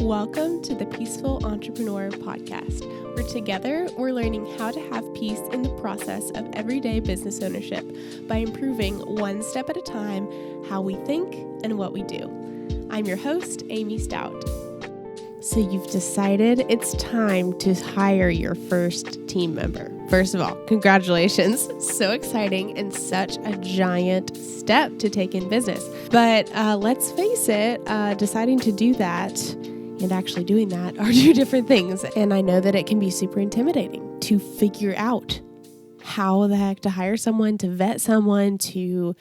Welcome to the Peaceful Entrepreneur Podcast, where together we're learning how to have peace in the process of everyday business ownership by improving one step at a time how we think and what we do. I'm your host, Amy Stout. So you've decided it's time to hire your first team member. First of all, congratulations. So exciting and such a giant step to take in business. But let's face it, deciding to do that and actually doing that are two different things. And I know that it can be super intimidating to figure out how the heck to hire someone, to vet someone, to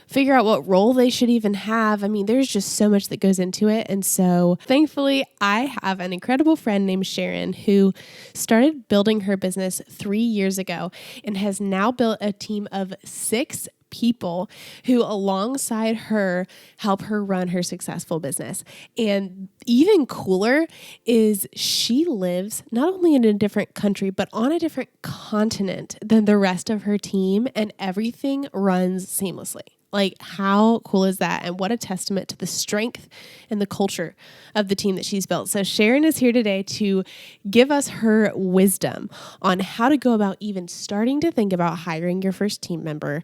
figure out what role they should even have. I mean, there's just so much that goes into it. And so thankfully, I have an incredible friend named SHARON who started building her business 3 years ago and has now built a team of 6 people who alongside her help her run her successful business. And even cooler is she lives not only in a different country, but on a different continent than the rest of her team, and everything runs seamlessly. Like, how cool is that? And what a testament to the strength and the culture of the team that she's built. So SHARON is here today to give us her wisdom on how to go about even starting to think about hiring your first team member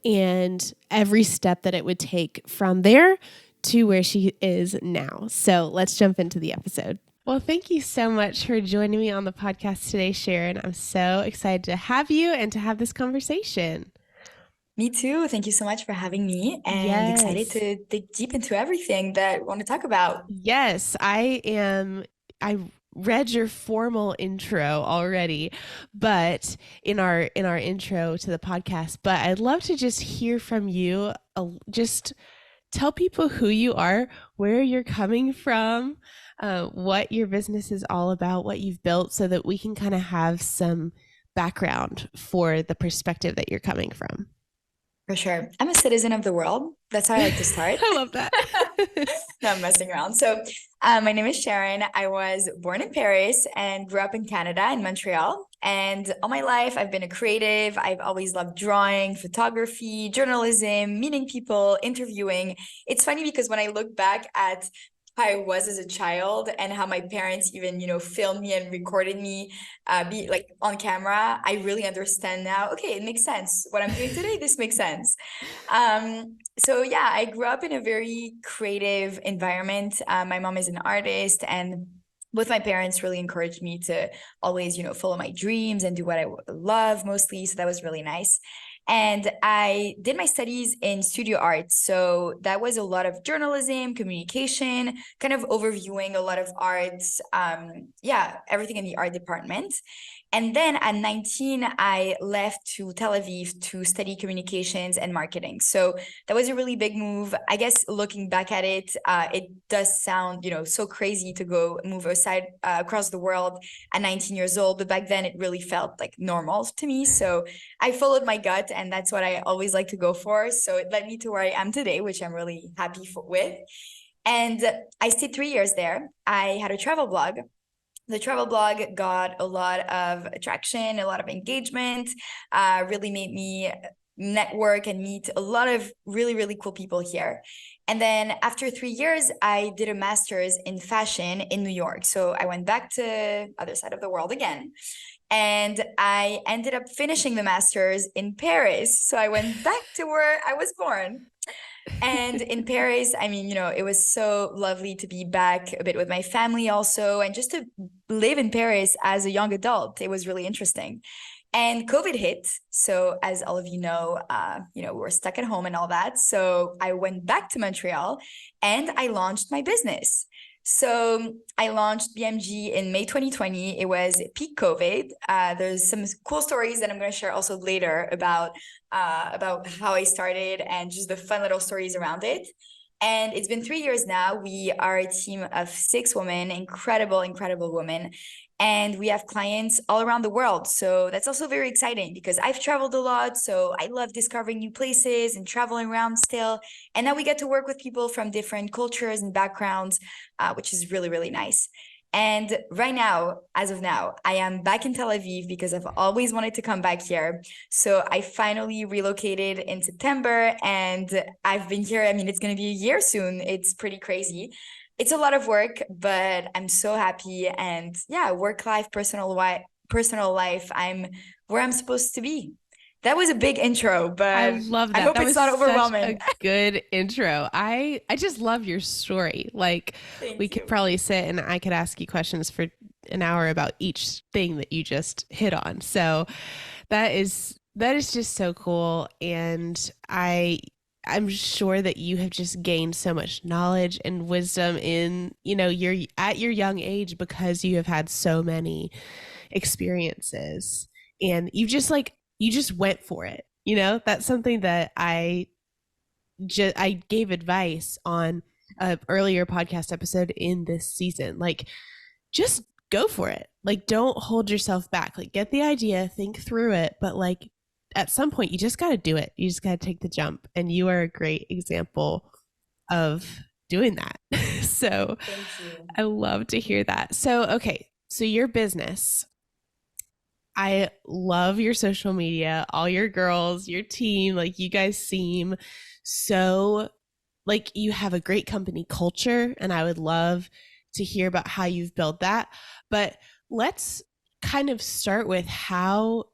and every step that it would take from there to where she is now. So let's jump into the episode. Well, thank you so much for joining me on the podcast today, SHARON. I'm so excited to have you and to have this conversation. Me too. Thank you so much for having me, and excited to dig deep into everything that we want to talk about. Yes, I am. I read your formal intro already, but in our intro to the podcast, but I'd love to just hear from you. Just tell people who you are, where you're coming from, what your business is all about, what you've built, so that we can kind of have some background for the perspective that you're coming from. For sure. I'm a citizen of the world. That's how I like to start. I love that. No, I'm messing around. So my name is SHARON. I was born in Paris and grew up in Canada, in Montreal. And all my life, I've been a creative. I've always loved drawing, photography, journalism, meeting people, interviewing. It's funny because when I look back at how I was as a child and how my parents even, filmed me and recorded me be like on camera, I really understand now. Okay, it makes sense. What I'm doing today, this makes sense. So yeah, I grew up in a very creative environment. My mom is an artist, and both my parents really encouraged me to always, follow my dreams and do what I love mostly. So that was really nice. And I did my studies in studio art. So that was a lot of journalism, communication, kind of overviewing a lot of arts. Everything in the art department. And then at 19, I left to Tel Aviv to study communications and marketing. So that was a really big move. I guess looking back at it, it does sound, so crazy to go move aside across the world at 19 years old. But back then it really felt like normal to me. So I followed my gut, and that's what I always like to go for. So it led me to where I am today, which I'm really happy with. And I stayed 3 years there. I had a travel blog. The travel blog got a lot of attraction, a lot of engagement, really made me network and meet a lot of really, really cool people here. And then after 3 years, I did a master's in fashion in New York. So I went back to other side of the world again. And I ended up finishing the master's in Paris. So I went back to where I was born. And in Paris, I mean, it was so lovely to be back a bit with my family also, and just to live in Paris as a young adult. It was really interesting. And COVID hit. So as all of you know, we were stuck at home and all that. So I went back to Montreal and I launched my business. So I launched BMG in May 2020. It was peak COVID. There's some cool stories that I'm going to share also later about how I started and just the fun little stories around it. And it's been 3 years now. We are a team of 6 women, incredible, incredible women. And we have clients all around the world. So that's also very exciting because I've traveled a lot. So I love discovering new places and traveling around still. And now we get to work with people from different cultures and backgrounds, which is really, really nice. And right now, as of now, I am back in Tel Aviv because I've always wanted to come back here. So I finally relocated in September and I've been here. I mean, it's going to be a year soon. It's pretty crazy. it's a lot of work, but I'm so happy. And yeah, work life, personal life, I'm where I'm supposed to be. That was a big intro, I but love I that. hope That it's was not such overwhelming. a good intro. I just love your story. Like we Thank could you. probably sit and I could ask you questions for an hour about each thing that you just hit on. So that is just so cool, and I'm sure that you have just gained so much knowledge and wisdom in, your at your young age because you have had so many experiences, and you just went for it. That's something that I gave advice on a earlier podcast episode in this season. Like, just go for it. Like, don't hold yourself back. Like, get the idea, think through it, but like at some point you just got to do it. You just got to take the jump, and you are a great example of doing that. So Thank you. I love to hear that. So okay, so your business, I love your social media, all your girls, your team. Like, you guys seem so like you have a great company culture, and I would love to hear about how you've built that. But let's kind of start with how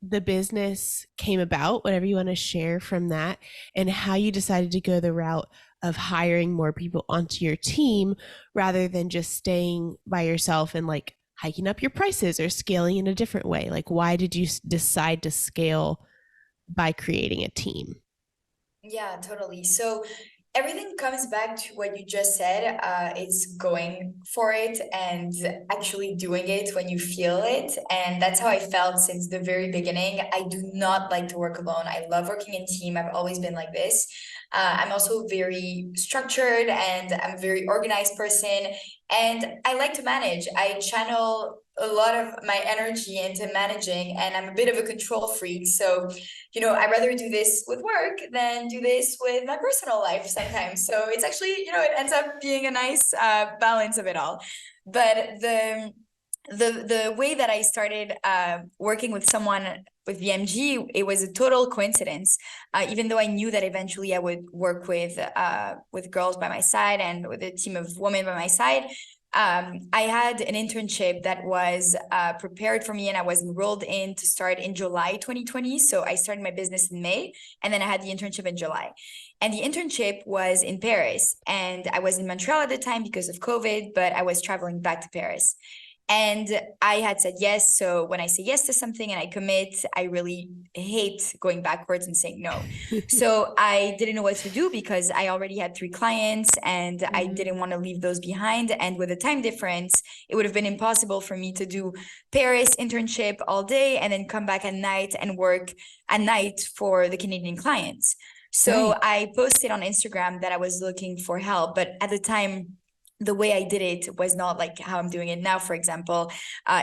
the business came about, whatever you want to share from that, and how you decided to go the route of hiring more people onto your team rather than just staying by yourself and like hiking up your prices or scaling in a different way. Like, why did you decide to scale by creating a team? Yeah, totally. So everything comes back to what you just said. It's going for it and actually doing it when you feel it. And that's how I felt since the very beginning. I do not like to work alone. I love working in team. I've always been like this. I'm also very structured and I'm a very organized person. And I like to manage. I channel a lot of my energy into managing, and I'm a bit of a control freak. So I'd rather do this with work than do this with my personal life sometimes. So it's actually, it ends up being a nice balance of it all. But the way that I started working with someone with VMG, it was a total coincidence. Even though I knew that eventually I would work with girls by my side and with a team of women by my side. I had an internship that was prepared for me, and I was enrolled in to start in July 2020. So I started my business in May, and then I had the internship in July. And the internship was in Paris, and I was in Montreal at the time because of COVID, but I was traveling back to Paris. And I had said yes. So when I say yes to something and I commit, I really hate going backwards and saying no. So I didn't know what to do because I already had 3 clients and I didn't want to leave those behind. And with the time difference, it would have been impossible for me to do Paris internship all day and then come back at night and work at night for the Canadian clients. So Right. I posted on Instagram that I was looking for help, but at the time, the way I did it was not like how I'm doing it now, for example.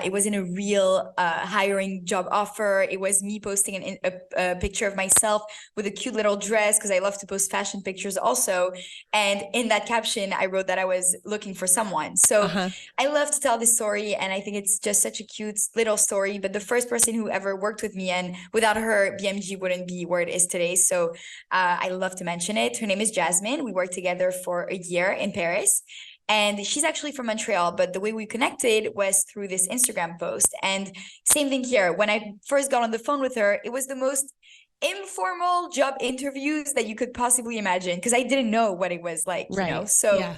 It wasn't a real hiring job offer. It was me posting a picture of myself with a cute little dress because I love to post fashion pictures also. And in that caption, I wrote that I was looking for someone. So Uh-huh. I love to tell this story, and I think it's just such a cute little story. But the first person who ever worked with me, and without her, BMG wouldn't be where it is today. So I love to mention it. Her name is Jasmine. We worked together for a year in Paris. And she's actually from Montreal, but the way we connected was through this Instagram post. And same thing here. When I first got on the phone with her, it was the most informal job interviews that you could possibly imagine because I didn't know what it was like. Right. So Yeah.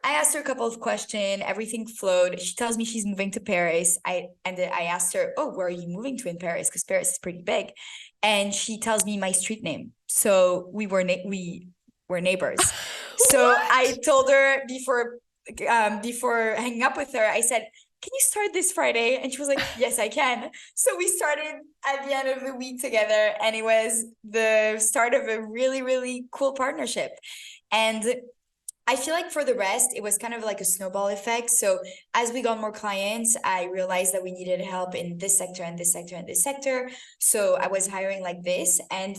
I asked her a couple of questions, everything flowed. She tells me she's moving to Paris. I asked her, "Oh, where are you moving to in Paris? Because Paris is pretty big." And she tells me my street name. So we were neighbors. So I What? told her before hanging up with her, I said, "Can you start this Friday?" And she was like, "Yes, I can." So we started at the end of the week together, and it was the start of a really, really cool partnership. And I feel like for the rest, it was kind of like a snowball effect. So as we got more clients, I realized that we needed help in this sector and this sector and this sector. So I was hiring like this. And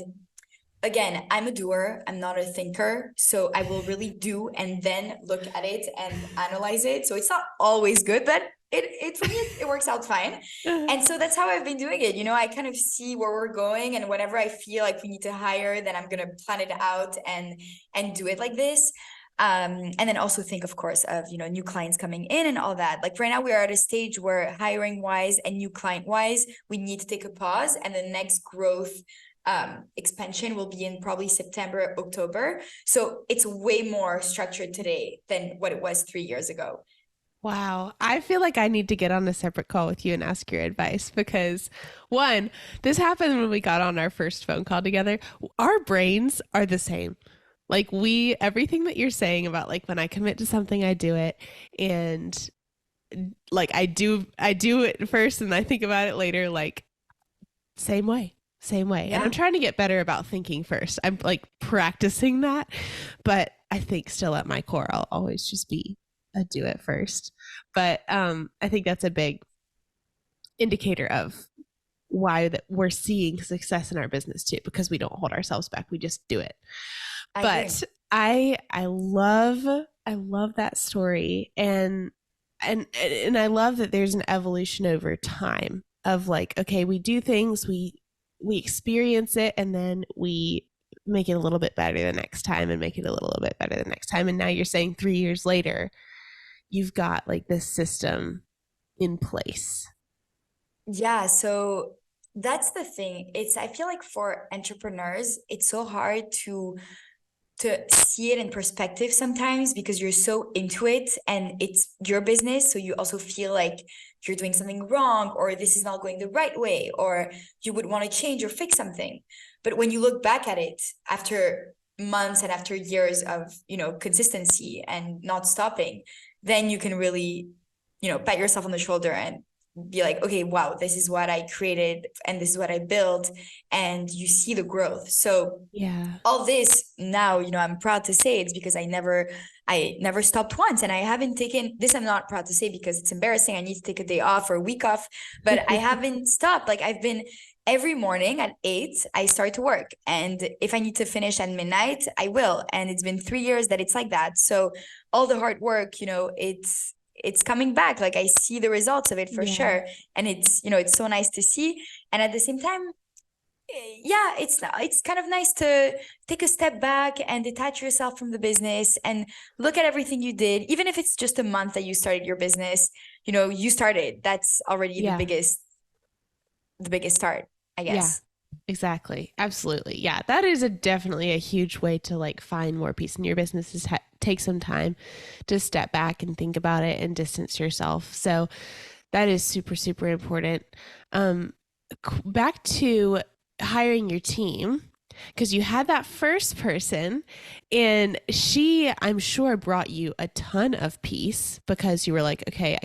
again, I'm a doer, I'm not a thinker. So I will really do and then look at it and analyze it. So it's not always good, but it for me it works out fine. And so that's how I've been doing it. I kind of see where we're going, and whenever I feel like we need to hire, then I'm gonna plan it out and do it like this. And then also think, of course, of, new clients coming in and all that. Like right now we are at a stage where hiring wise and new client wise, we need to take a pause, and the next growth expansion will be in probably September, October. So it's way more structured today than what it was 3 years ago. Wow. I feel like I need to get on a separate call with you and ask your advice because, one, this happened when we got on our first phone call together. Our brains are the same. Like, everything that you're saying about like when I commit to something, I do it. And like I do it first and I think about it later, like same way. Same way. And I'm Yeah, trying to get better about thinking first. I'm like practicing that, but I think still at my core, I'll always just be a do it first. But I think that's a big indicator of why that we're seeing success in our business too, because we don't hold ourselves back. We just do it. I agree. But I love that story, and I love that there's an evolution over time of like, okay, we do things, we experience it, and then we make it a little bit better the next time and make it a little bit better the next time. And now you're saying 3 years later, you've got like this system in place. Yeah, so that's the thing. I feel like for entrepreneurs, it's so hard to see it in perspective sometimes because you're so into it and it's your business. So you also feel like you're doing something wrong, or this is not going the right way, or you would want to change or fix something. But when you look back at it after months and after years of, consistency and not stopping, then you can really, pat yourself on the shoulder and be like, okay, wow, this is what I created and this is what I built, and you see the growth. So Yeah. all this now, I'm proud to say it's because I never stopped once, and I haven't taken this. I'm not proud to say because it's embarrassing. I need to take a day off or a week off, but I haven't stopped. Like I've been every morning at 8, I start to work. And if I need to finish at midnight, I will. And it's been 3 years that it's like that. So all the hard work, it's coming back. Like I see the results of it for Yeah. sure. And it's so nice to see. And at the same time, yeah, it's kind of nice to take a step back and detach yourself from the business and look at everything you did. Even if it's just a month that you started your business, you started. That's already the Yeah. biggest start, I Yeah. guess. Exactly. Absolutely. Yeah. That is definitely a huge way to like find more peace in your business is take some time to step back and think about it and distance yourself. So that is super, super important. Um, Back to hiring your team, because you had that first person and she, I'm sure, brought you a ton of peace because you were like, okay,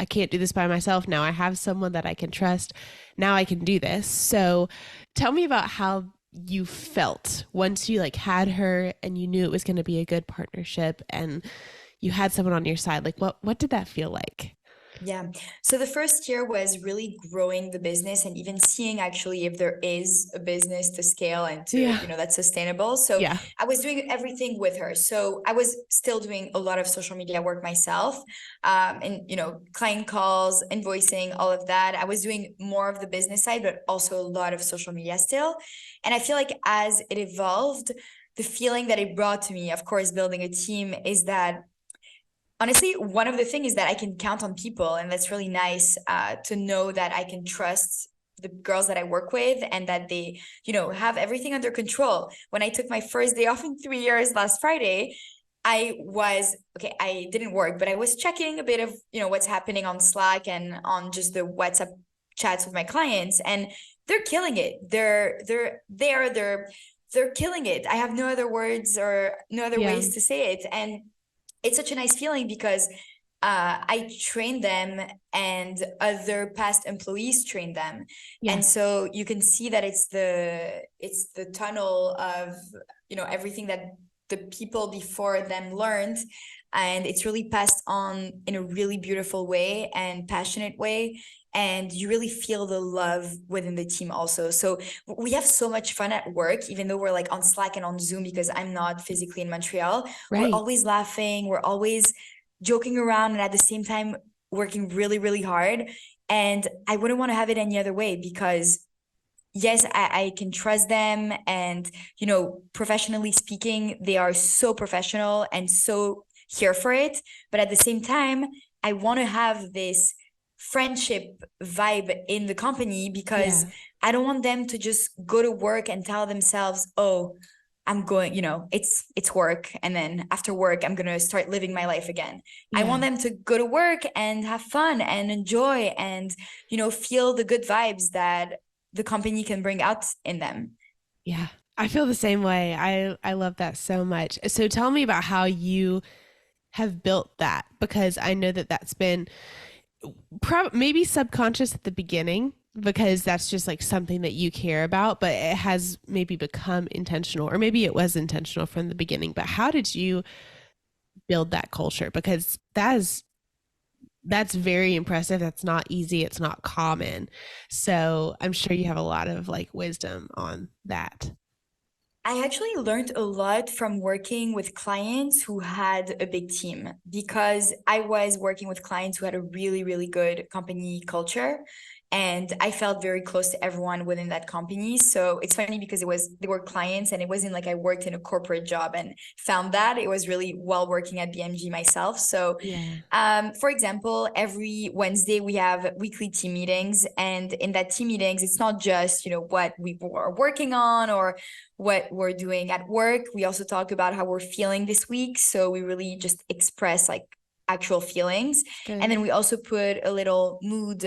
I can't do this by myself. Now I have someone that I can trust. Now I can do this. So tell me about how you felt once you like had her and you knew it was going to be a good partnership and you had someone on your side. Like what did that feel like? Yeah. So the first year was really growing the business and even seeing actually if there is a business to scale and to, Yeah. that's sustainable. So Yeah. I was doing everything with her. So I was still doing a lot of social media work myself, and, client calls, invoicing, all of that. I was doing more of the business side, but also a lot of social media still. And I feel like as it evolved, the feeling that it brought to me, of course, building a team, is that honestly, one of the things is that I can count on people, and that's really nice to know that I can trust the girls that I work with and that they, have everything under control. When I took my first day off in 3 years last Friday, I was okay. I didn't work, but I was checking a bit of, what's happening on Slack and on just the WhatsApp chats with my clients, and they're killing it. They're killing it. I have no other words or no other Yeah. ways to say it. And it's such a nice feeling because I train them and other past employees train them. Yeah. And so you can see that it's the tunnel of, everything that the people before them learned. And it's really passed on in a really beautiful way and passionate way. And you really feel the love within the team also. So we have so much fun at work, even though we're like on Slack and on Zoom because I'm not physically in Montreal. We're Right. always laughing. We're always joking around and at the same time working really, really hard. And I wouldn't want to have it any other way because yes, I can trust them, and professionally speaking, they are so professional and so here for it. But at the same time, I want to have this friendship vibe in the company, because Yeah. I don't want them to just go to work and tell themselves, oh, I'm going, it's work, and then after work I'm going to start living my life again. I want Yeah. them to go to work and have fun and enjoy, and feel the good vibes that the company can bring out in them. Yeah. I feel the same way. I love that so much. So tell me about how you have built that, because I know that that's been maybe subconscious at the beginning, because that's just like something that you care about, but it has maybe become intentional, or maybe it was intentional from the beginning. But how did you build that culture? Because that's very impressive. That's not easy. It's not common. So I'm sure you have a lot of like wisdom on that. I actually learned a lot from working with clients who had a big team, because I was working with clients who had a really, really good company culture. And I felt very close to everyone within that company. So it's funny, because they were clients, and it wasn't like I worked in a corporate job and found that. It was really while working at BMG myself. So Yeah. for example, every Wednesday we have weekly team meetings, and in that team meetings, it's not just, what we are working on or what we're doing at work. We also talk about how we're feeling this week. So we really just express like actual feelings. And Good. then we also put a little mood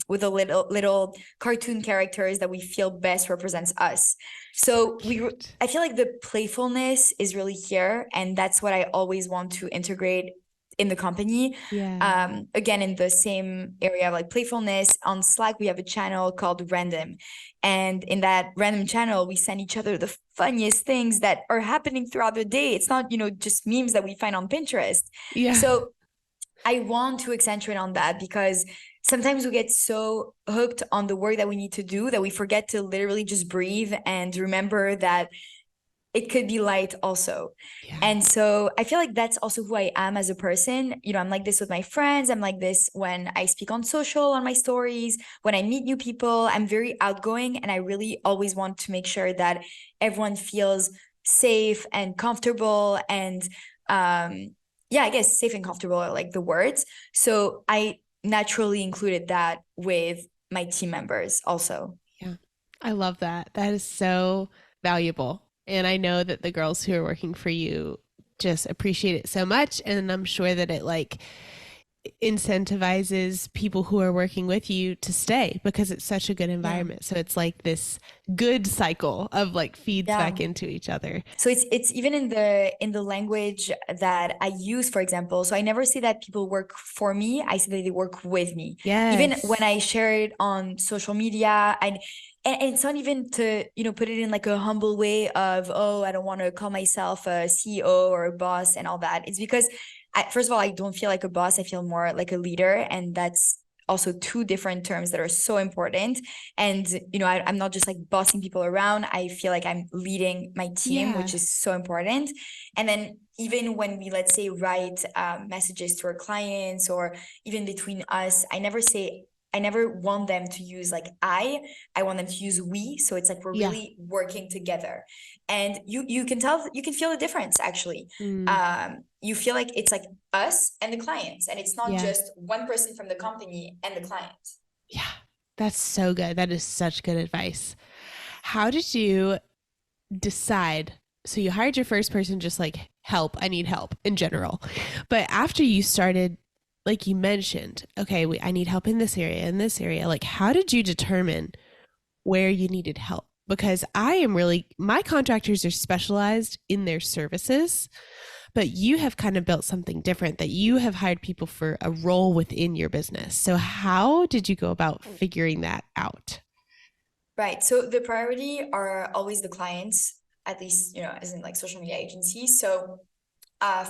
with a little cartoon characters that we feel best represents us. So So cute. I feel like the playfulness is really here, and that's what I always want to integrate in the company. Yeah. Again, in the same area of like playfulness, on Slack we have a channel called Random, and in that random channel we send each other the funniest things that are happening throughout the day. It's not just memes that we find on Pinterest. Yeah. So I want to accentuate on that, because sometimes we get so hooked on the work that we need to do that we forget to literally just breathe and remember that it could be light also. Yeah. And so I feel like that's also who I am as a person. I'm like this with my friends. I'm like this when I speak on social, on my stories, when I meet new people. I'm very outgoing, and I really always want to make sure that everyone feels safe and comfortable, and yeah, I guess safe and comfortable are like the words. So I naturally included that with my team members also. Yeah. I love that. That is so valuable. And I know that the girls who are working for you just appreciate it so much. And I'm sure that it like incentivizes people who are working with you to stay, because it's such a good Yeah. environment. So it's like this good cycle of like feeds Yeah. back into each other. So it's even in the language that I use, for example. So I never say that people work for me. I say that they work with me. Even when Yes. I share it on social media, and it's not even to, put it in like a humble way of, oh, I don't want to call myself a CEO or a boss and all that. It's because first of all, I don't feel like a boss. I feel more like a leader. And that's also two different terms that are so important. And, I'm not just like bossing people around. I feel like I'm leading my team, Yeah. which is so important. And then even when we, let's say, write messages to our clients, or even between us, I never want them to use like I want them to use we. So it's like we're Yeah. really working together. And you can tell, you can feel the difference actually. Mm, You feel like it's like us and the clients, and it's not yeah. just one person from the company and the client. Yeah. That's so good. That is such good advice. How did you decide? So you hired your first person, just like help, I need help in general. But after you started, like you mentioned, okay, I need help in this area. Like, how did you determine where you needed help? Because my contractors are specialized in their services, but you have kind of built something different, that you have hired people for a role within your business. So how did you go about figuring that out? Right. So the priority are always the clients, at least, as in like social media agencies. So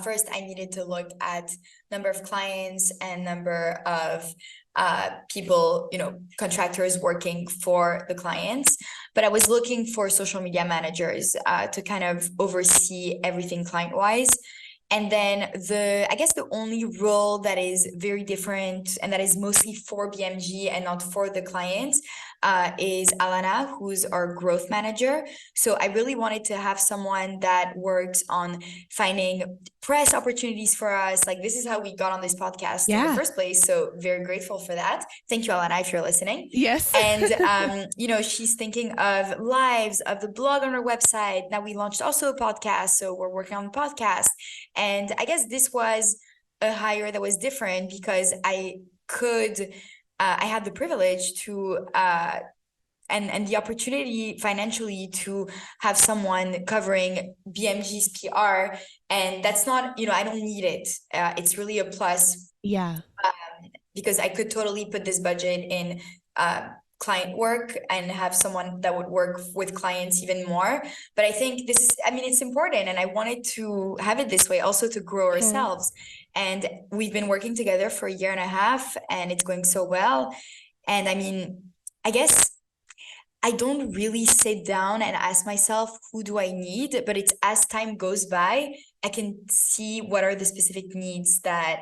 first I needed to look at number of clients and number of people, contractors working for the clients. But I was looking for social media managers to kind of oversee everything client wise. And then I guess the only role that is very different and that is mostly for BMG and not for the clients is Alana, who's our growth manager. So I really wanted to have someone that works on finding press opportunities for us. Like, this is how we got on this podcast in the first place. So very grateful for that. Thank you, Alana, if you're listening. Yes. And, she's thinking of lives, of the blog on our website. Now we launched also a podcast. So we're working on the podcast. And I guess this was a hire that was different because I had the privilege to and the opportunity financially to have someone covering BMG's PR. And that's not, I don't need it. It's really a plus. Yeah. Because I could totally put this budget in client work and have someone that would work with clients even more. But I think it's important. And I wanted to have it this way also to grow ourselves. And we've been working together for 1.5 years and it's going so well. And I guess I don't really sit down and ask myself, who do I need? But it's as time goes by, I can see what are the specific needs that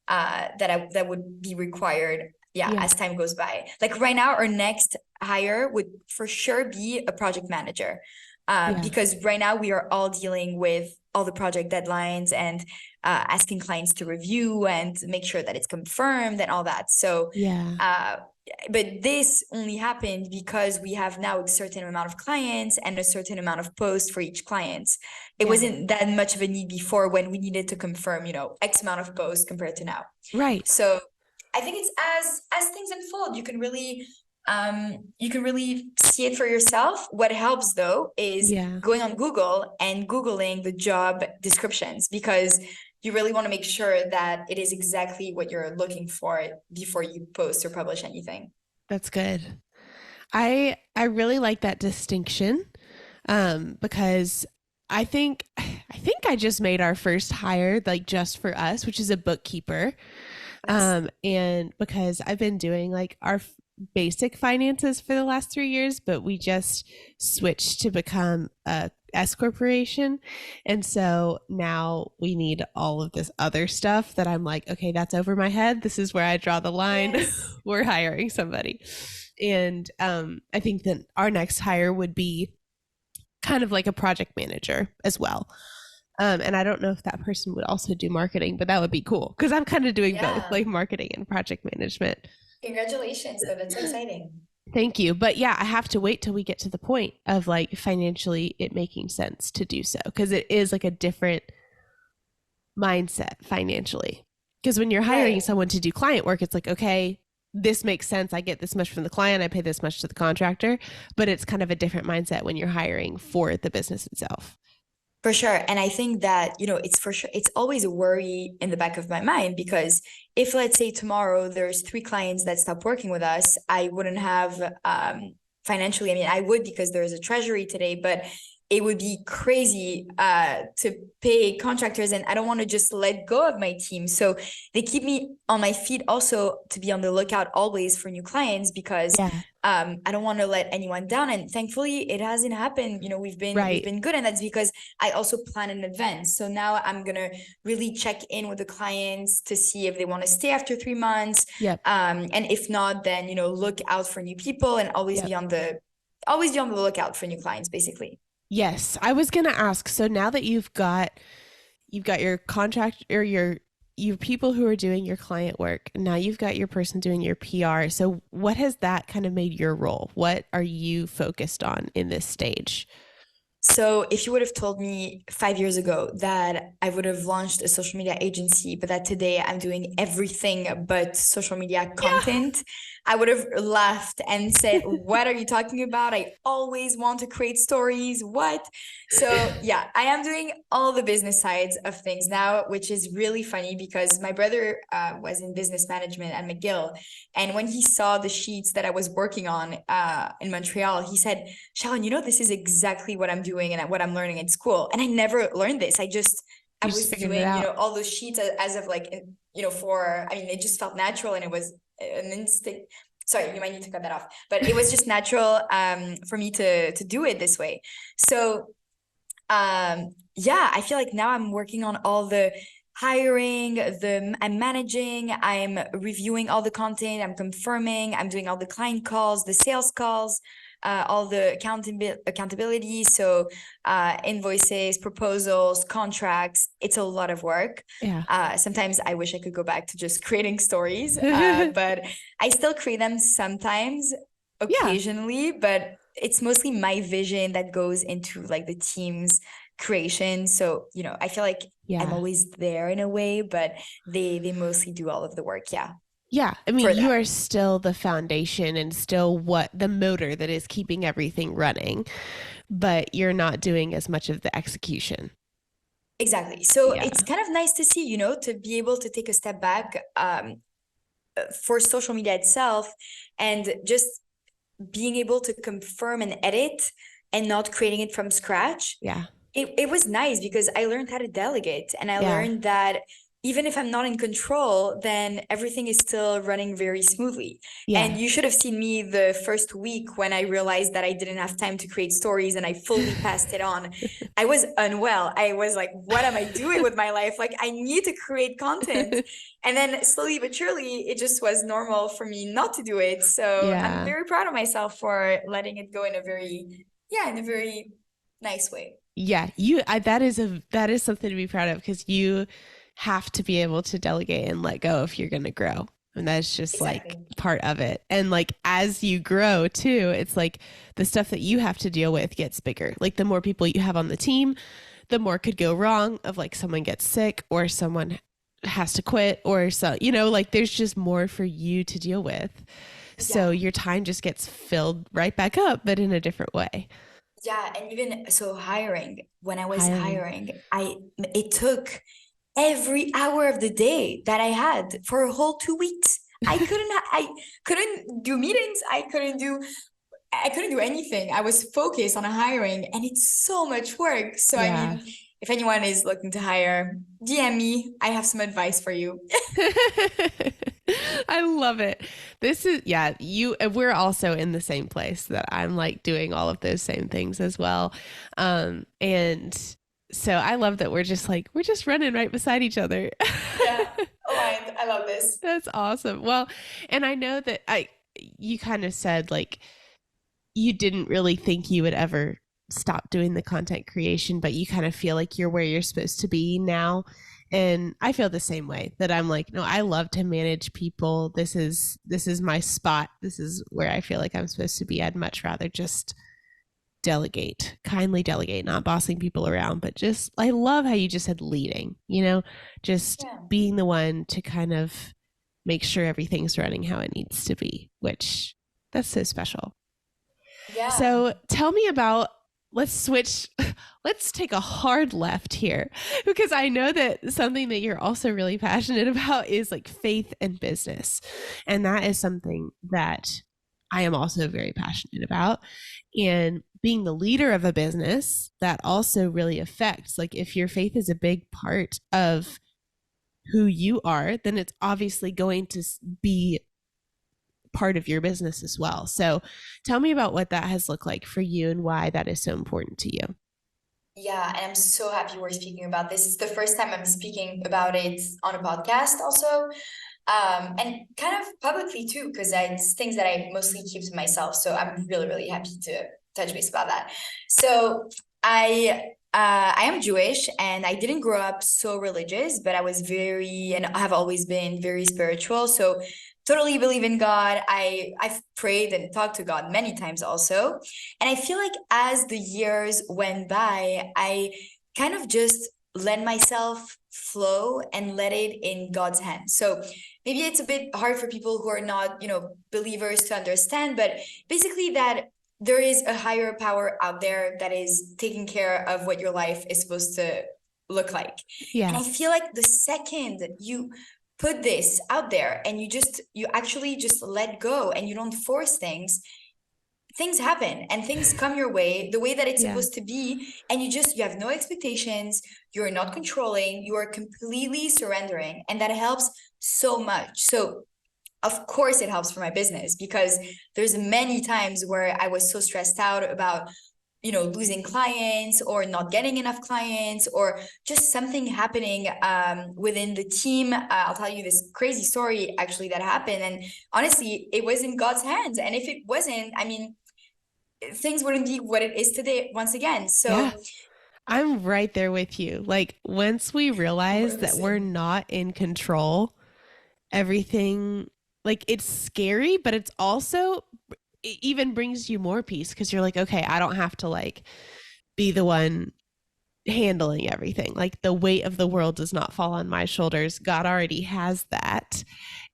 would be required. As time goes by. Like right now, our next hire would for sure be a project manager. Because right now we are all dealing with all the project deadlines and asking clients to review and make sure that it's confirmed and all that. So but this only happened because we have now a certain amount of clients and a certain amount of posts for each client. It wasn't that much of a need before when we needed to confirm, X amount of posts compared to now. Right. So I think it's as things unfold, you can really see it for yourself. What helps though is going on Google and Googling the job descriptions, because you really want to make sure that it is exactly what you're looking for before you post or publish anything. That's good. I really like that distinction because I think I just made our first hire like just for us, which is a bookkeeper. And because I've been doing like our basic finances for the last 3 years, but we just switched to become a S corporation. And so now we need all of this other stuff that I'm like, okay, that's over my head. This is where I draw the line. Yes. We're hiring somebody. And I think that our next hire would be kind of like a project manager as well. And I don't know if that person would also do marketing, but that would be cool because I'm kind of doing both, like marketing and project management. Congratulations, though. That's exciting. Thank you. But I have to wait till we get to the point of like financially it making sense to do so, because it is like a different mindset financially. Because when you're hiring someone to do client work, it's like, okay, this makes sense. I get this much from the client. I pay this much to the contractor. But it's kind of a different mindset when you're hiring for the business itself. For sure. And I think that, it's for sure, it's always a worry in the back of my mind, because if, let's say tomorrow there's 3 clients that stop working with us, I wouldn't have financially, I would, because there's a treasury today, but it would be crazy to pay contractors, and I don't want to just let go of my team. So they keep me on my feet also to be on the lookout always for new clients, because I don't want to let anyone down. And thankfully it hasn't happened. We've been good. And that's because I also plan in advance. So now I'm going to really check in with the clients to see if they want to stay after 3 months. And if not, then, look out for new people and always be on the lookout for new clients, basically. Yes, I was going to ask. So now that you've got your contract or your people who are doing your client work, now you've got your person doing your PR. So what has that kind of made your role? What are you focused on in this stage? So if you would have told me 5 years ago that I would have launched a social media agency, but that today I'm doing everything but social media content, I would have laughed and said, what are you talking about? I always want to create stories. What? So I am doing all the business sides of things now, which is really funny because my brother was in business management at McGill. And when he saw the sheets that I was working on in Montreal, he said, Sharon, this is exactly what I'm doing and what I'm learning in school. And I never learned this. I was doing, all those sheets as of like, it just felt natural, and it was an instinct. Sorry, you might need to cut that off, but it was just natural for me to do it this way. So Yeah, I feel like now I'm working on all the hiring, I'm managing, I'm reviewing all the content, I'm confirming, I'm doing all the client calls, the sales calls, all the accountability. So invoices, proposals, contracts, it's a lot of work. Yeah. Sometimes I wish I could go back to just creating stories, but I still create them sometimes, Yeah. occasionally, but it's mostly my vision that goes into like the team's creation. So, I feel like I'm Yeah. always there in a way, but they mostly do all of the work. Yeah. Yeah. I mean, For you them. are still the foundation and still what the motor that is keeping everything running, but you're not doing as much of the execution. Exactly. So Yeah. it's kind of nice to see, to be able to take a step back for social media itself and just being able to confirm and edit and not creating it from scratch. Yeah. It was nice because I learned how to delegate, and I Yeah. learned that even if I'm not in control, then everything is still running very smoothly. Yeah. And you should have seen me the first week when I realized that I didn't have time to create stories and I fully passed it on. I was unwell. I was like, what am I doing with my life? Like, I need to create content. And then slowly but surely, it just was normal for me not to do it. So I'm Yeah. very proud of myself for letting it go in a very nice way. Yeah, that is something to be proud of because you have to be able to delegate and let go if you're going to grow. And that's just like Exactly. part of it. And like as you grow too, it's like the stuff that you have to deal with gets bigger. Like the more people you have on the team, the more could go wrong of like someone gets sick or someone has to quit or so, like there's just more for you to deal with. So Yeah. your time just gets filled right back up, but in a different way. Yeah, and even so hiring, when I was Hiring. hiring, it took every hour of the day that I had for a whole 2 weeks. I couldn't do meetings. I couldn't do anything. I was focused on hiring, and it's so much work. So I Yeah. mean, if anyone is looking to hire, DM me. I have some advice for you. I love it. This is, yeah, we're also in the same place that I'm like doing all of those same things as well. And so I love that we're just running right beside each other. Yeah, aligned. I love this. That's awesome. Well, and I know that you kind of said like you didn't really think you would ever stop doing the content creation, but you kind of feel like you're where you're supposed to be now. And I feel the same way that I'm like, no, I love to manage people. This is my spot. This is where I feel like I'm supposed to be. I'd much rather just delegate, kindly delegate, not bossing people around, but just I love how you just said leading, just Yeah. being the one to kind of make sure everything's running how it needs to be, which that's so special. Yeah. So tell me about, let's switch, let's take a hard left here because I know that something that you're also really passionate about is like faith and business. And that is something that I am also very passionate about. And being the leader of a business, that also really affects, like if your faith is a big part of who you are, then it's obviously going to be part of your business as well. So tell me about what that has looked like for you and why that is so important to you. Yeah, and I'm so happy we're speaking about this. It's the first time I'm speaking about it on a podcast also. And kind of publicly too, because it's things that I mostly keep to myself. So I'm really, really happy to touch base about that. So I am Jewish and I didn't grow up so religious, but I was and I have always been very spiritual. So totally believe in God. I've prayed and talked to God many times also. And I feel like as the years went by, I kind of just let myself flow and let it in God's hands. So maybe it's a bit hard for people who are not, believers to understand, but basically that there is a higher power out there that is taking care of what your life is supposed to look like. And Yeah. I feel like the second you put this out there and you actually just let go and you don't force things happen and things come your way the way that it's Yeah. supposed to be, and you have no expectations, you're not controlling, you are completely surrendering, and that helps so much. So of course it helps for my business because there's many times where I was so stressed out about losing clients or not getting enough clients or just something happening within the team. I'll tell you this crazy story actually that happened. And honestly, it was in God's hands. And if it wasn't, I mean, things wouldn't be what it is today once again. Yeah. So I'm right there with you. Like once we we're realize the that we're same. not in control, everything like it's scary, but it's also it even brings you more peace because you're like, okay, I don't have to like be the one handling everything. Like the weight of the world does not fall on my shoulders. God already has that.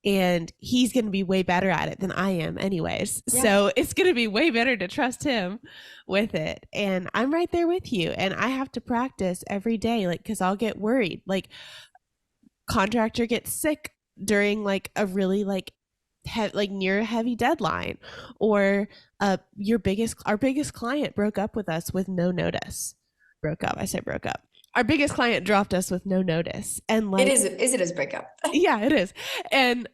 And he's going to be way better at it than I am, anyways. Yeah. So it's going to be way better to trust him with it. And I'm right there with you. And I have to practice every day, like, because I'll get worried. Like, contractor gets sick during like a really like near a heavy deadline, or our biggest client broke up with us with no notice. Broke up. I said broke up. Our biggest client dropped us with no notice, and It like, is it is breakup. yeah, it is. And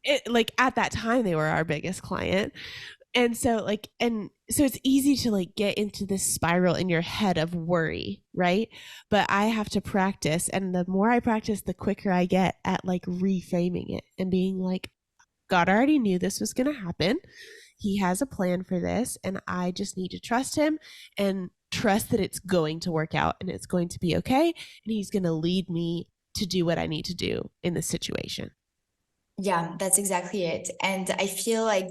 it like at that time they were our biggest client, and so it's easy to like get into this spiral in your head of worry, right? But I have to practice, and the more I practice, the quicker I get at like reframing it and being like, God already knew this was going to happen. He has a plan for this, and I just need to trust him and trust that it's going to work out and it's going to be okay, and he's going to lead me to do what I need to do in this situation. Yeah, that's exactly it. And I feel like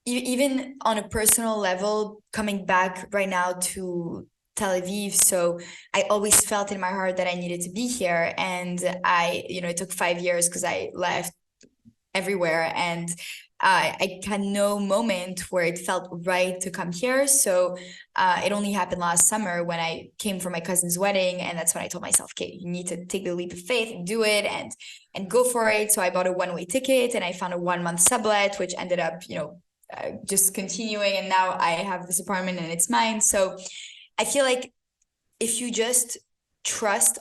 even on a personal level, coming back right now to Tel Aviv, so I always felt in my heart that I needed to be here. And it took 5 years because I left everywhere. And I had no moment where it felt right to come here. So it only happened last summer when I came for my cousin's wedding. And that's when I told myself, okay, you need to take the leap of faith and do it and go for it. So I bought a one-way ticket and I found a 1 month sublet, which ended up, just continuing. And now I have this apartment and it's mine. So I feel like if you just trust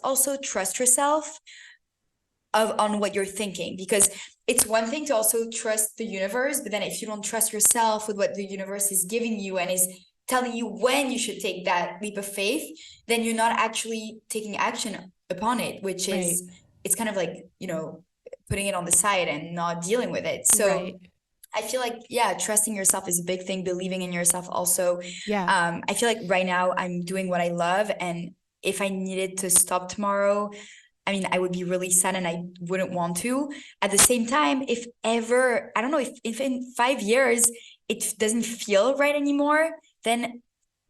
yourself on what you're thinking, because it's one thing to also trust the universe, but then if you don't trust yourself with what the universe is giving you and is telling you when you should take that leap of faith, then you're not actually taking action upon it, which Right. is, it's kind of like, putting it on the side and not dealing with it. Right. So I feel like, yeah, trusting yourself is a big thing, believing in yourself also. Yeah. I feel like right now I'm doing what I love, and if I needed to stop tomorrow, I mean, I would be really sad and I wouldn't want to. At the same time, if ever, I don't know, if in 5 years it doesn't feel right anymore, then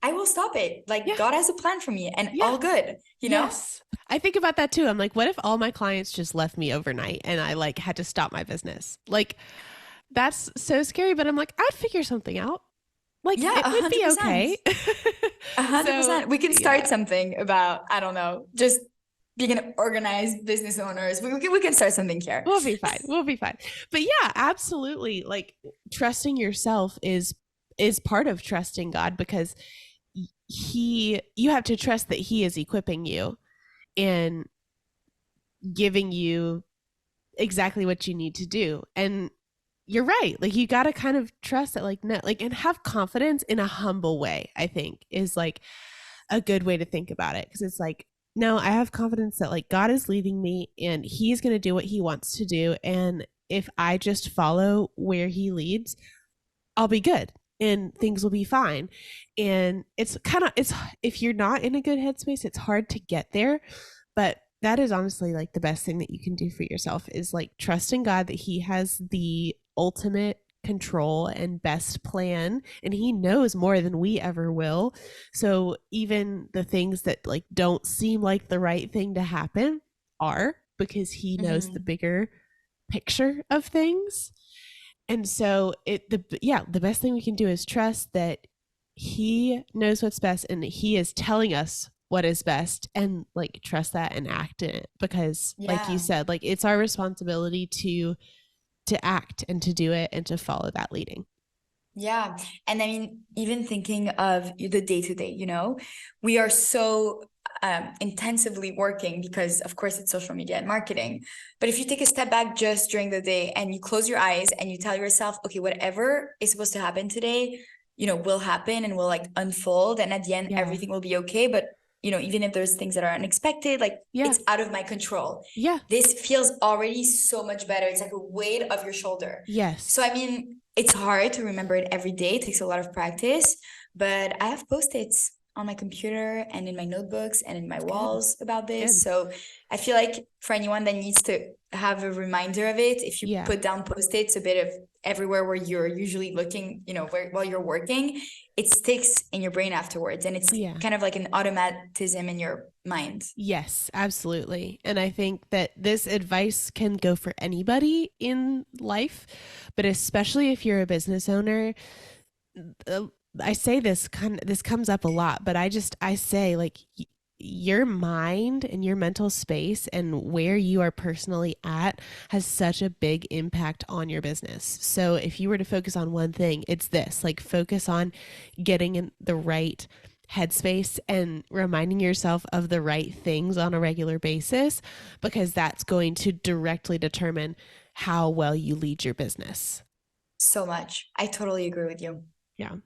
I will stop it. Like Yeah. God has a plan for me and Yeah. all good, you know? Yes. I think about that too. I'm like, what if all my clients just left me overnight and I like had to stop my business? Like, that's so scary, but I'm like, I'd figure something out. Like, Yeah, it would be 100%. okay. A hundred So, percent. We can yeah, start something about, I don't know, just being an organized business owners. We can start something here. we'll be fine. We'll be fine. But yeah, absolutely. Like, trusting yourself is part of trusting God, because you have to trust that he is equipping you and giving you exactly what you need to do. And you're right. Like, you got to kind of trust that, like, no, like, and have confidence in a humble way, I think is like a good way to think about it. Cause it's like, no, I have confidence that like God is leading me and he's going to do what he wants to do. And if I just follow where he leads, I'll be good and things will be fine. And it's if you're not in a good headspace, it's hard to get there. But that is honestly like the best thing that you can do for yourself is like trusting God that he has the ultimate control and best plan, and he knows more than we ever will. So even the things that like don't seem like the right thing to happen are, because he knows the Mm-hmm. bigger picture of things. And so the best thing we can do is trust that he knows what's best and that he is telling us what is best, and like trust that and act in it, because like you Yeah. said, like it's our responsibility to act and to do it and to follow that leading. Yeah. And I mean, even thinking of the day to day, we are so intensively working because, of course, it's social media and marketing. But if you take a step back just during the day and you close your eyes and you tell yourself, okay, whatever is supposed to happen today, will happen and will like unfold. And at the end, Yeah. everything will be okay. But, even if there's things that are unexpected, like Yeah. it's out of my control. Yeah. This feels already so much better. It's like a weight off your shoulder. So, Yes. I mean, it's hard to remember it every day. It takes a lot of practice, but I have Post-its on my computer and in my notebooks and in my It's good. walls about It's this. good. So I feel like for anyone that needs to have a reminder of it, if you Yeah. put down Post-its a bit of everywhere where you're usually looking, while you're working, it sticks in your brain afterwards. And it's kind of like an automatism in your mind. Yes, absolutely. And I think that this advice can go for anybody in life, but especially if you're a business owner. I say this comes up a lot, but I say like your mind and your mental space and where you are personally at has such a big impact on your business. So if you were to focus on one thing, it's this, like focus on getting in the right headspace and reminding yourself of the right things on a regular basis, because that's going to directly determine how well you lead your business. So much. I totally agree with you. Yeah.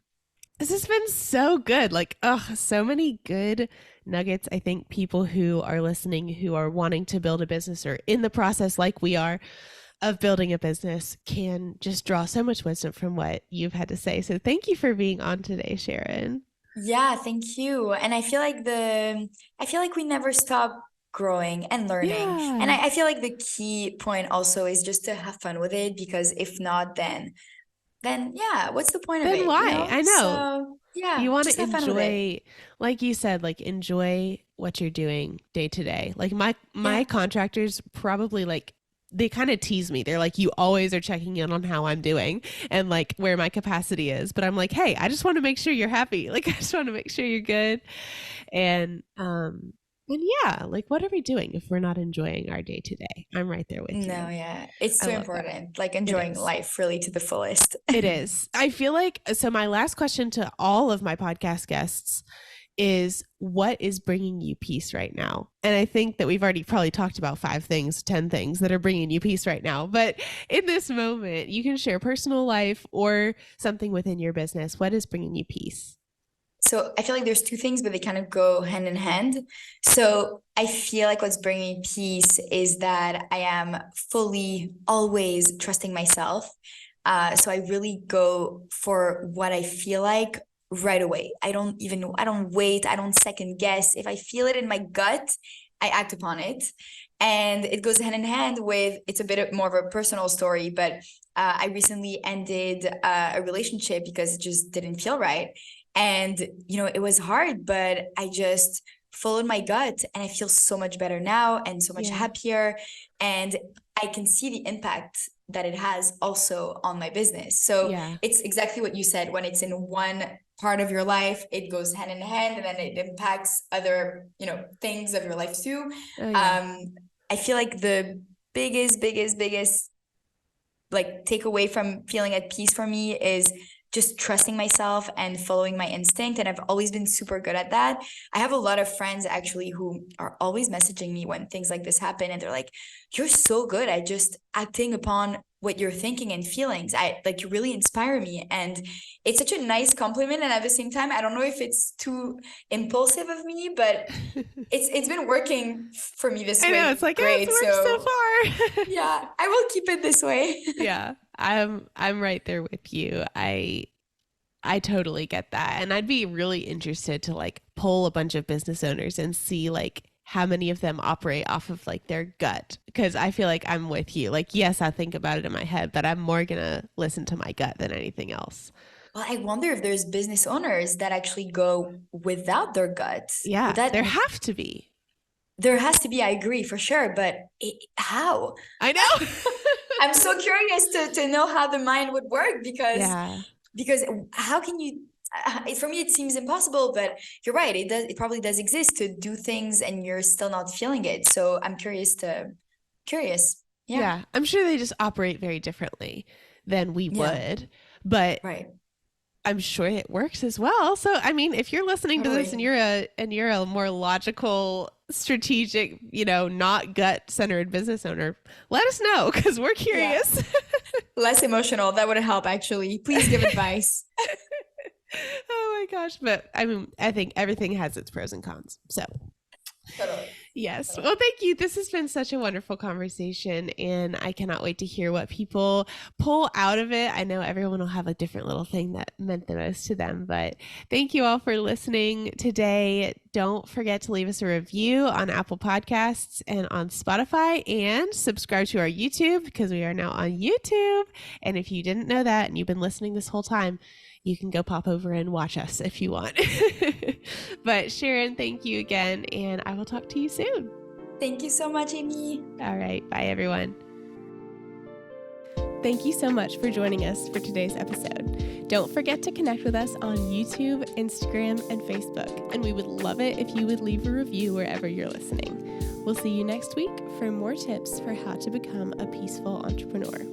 This has been so good. Like, so many good nuggets. I think people who are listening, who are wanting to build a business or in the process, like we are, of building a business, can just draw so much wisdom from what you've had to say. So thank you for being on today, Sharon. Yeah, thank you. And I feel like we never stop growing and learning. Yeah. And I feel like the key point also is just to have fun with it, because if not, then yeah, what's the point of it? Why? I know. So yeah, you want just to have fun with it. enjoy, like you said, like enjoy what you're doing day to day. Like my contractors probably like, they kind of tease me. They're like, you always are checking in on how I'm doing and like where my capacity is. But I'm like, hey, I just want to make sure you're happy. Like, I just want to make sure you're good. And yeah, like what are we doing if we're not enjoying our day to day? I'm right there with you. No, yeah. It's I too love that. important. Like enjoying life really to the fullest. It is. I feel like, so my last question to all of my podcast guests is, what is bringing you peace right now? And I think that we've already probably talked about 5 things, 10 things that are bringing you peace right now. But in this moment, you can share personal life or something within your business. What is bringing you peace? So I feel like there's 2 things, but they kind of go hand in hand. So I feel like what's bringing me peace is that I am fully always trusting myself. So I really go for what I feel like right away. I don't wait. I don't second guess. If I feel it in my gut, I act upon it. And it goes hand in hand with, it's a bit more of a personal story, but I recently ended a relationship because it just didn't feel right. And, it was hard, but I just followed my gut and I feel so much better now and so much happier. And I can see the impact that it has also on my business. So it's exactly what you said. When it's in one part of your life, it goes hand in hand, and then it impacts other, things of your life too. I feel like the biggest like takeaway from feeling at peace for me is just trusting myself and following my instinct. And I've always been super good at that. I have a lot of friends actually who are always messaging me when things like this happen. And they're like, you're so good at just acting upon what you're thinking and feelings. You really inspire me. And it's such a nice compliment. And at the same time, I don't know if it's too impulsive of me, but it's been working for me this way. I know, it's like, great. It's worked so far. Yeah, I will keep it this way. Yeah. I'm right there with you. I totally get that. And I'd be really interested to like poll a bunch of business owners and see like how many of them operate off of like their gut. Because I feel like I'm with you. Like, yes, I think about it in my head, but I'm more gonna listen to my gut than anything else. Well, I wonder if there's business owners that actually go without their guts. Yeah, there have to be. There has to be, I agree, for sure. But how? I know. I'm so curious to know how the mind would work, because how can you, for me, it seems impossible, but you're right. It probably does exist, to do things and you're still not feeling it. So I'm curious. Yeah. I'm sure they just operate very differently than we would, but I'm sure it works as well. So, I mean, if you're listening to this and you're a more logical, strategic, not gut centered business owner, let us know, because we're curious. Less emotional. That would help, actually. Please give advice. Oh my gosh. But I mean, I think everything has its pros and cons. So Totally. yes. Well, thank you. This has been such a wonderful conversation, and I cannot wait to hear what people pull out of it. I know everyone will have a different little thing that meant the most to them, but thank you all for listening today. Don't forget to leave us a review on Apple Podcasts and on Spotify, and subscribe to our YouTube because we are now on YouTube. And if you didn't know that and you've been listening this whole time, you can go pop over and watch us if you want. But Sharon, thank you again, and I will talk to you soon. Thank you so much, Amy. All right. Bye, everyone. Thank you so much for joining us for today's episode. Don't forget to connect with us on YouTube, Instagram, and Facebook, and we would love it if you would leave a review wherever you're listening. We'll see you next week for more tips for how to become a peaceful entrepreneur.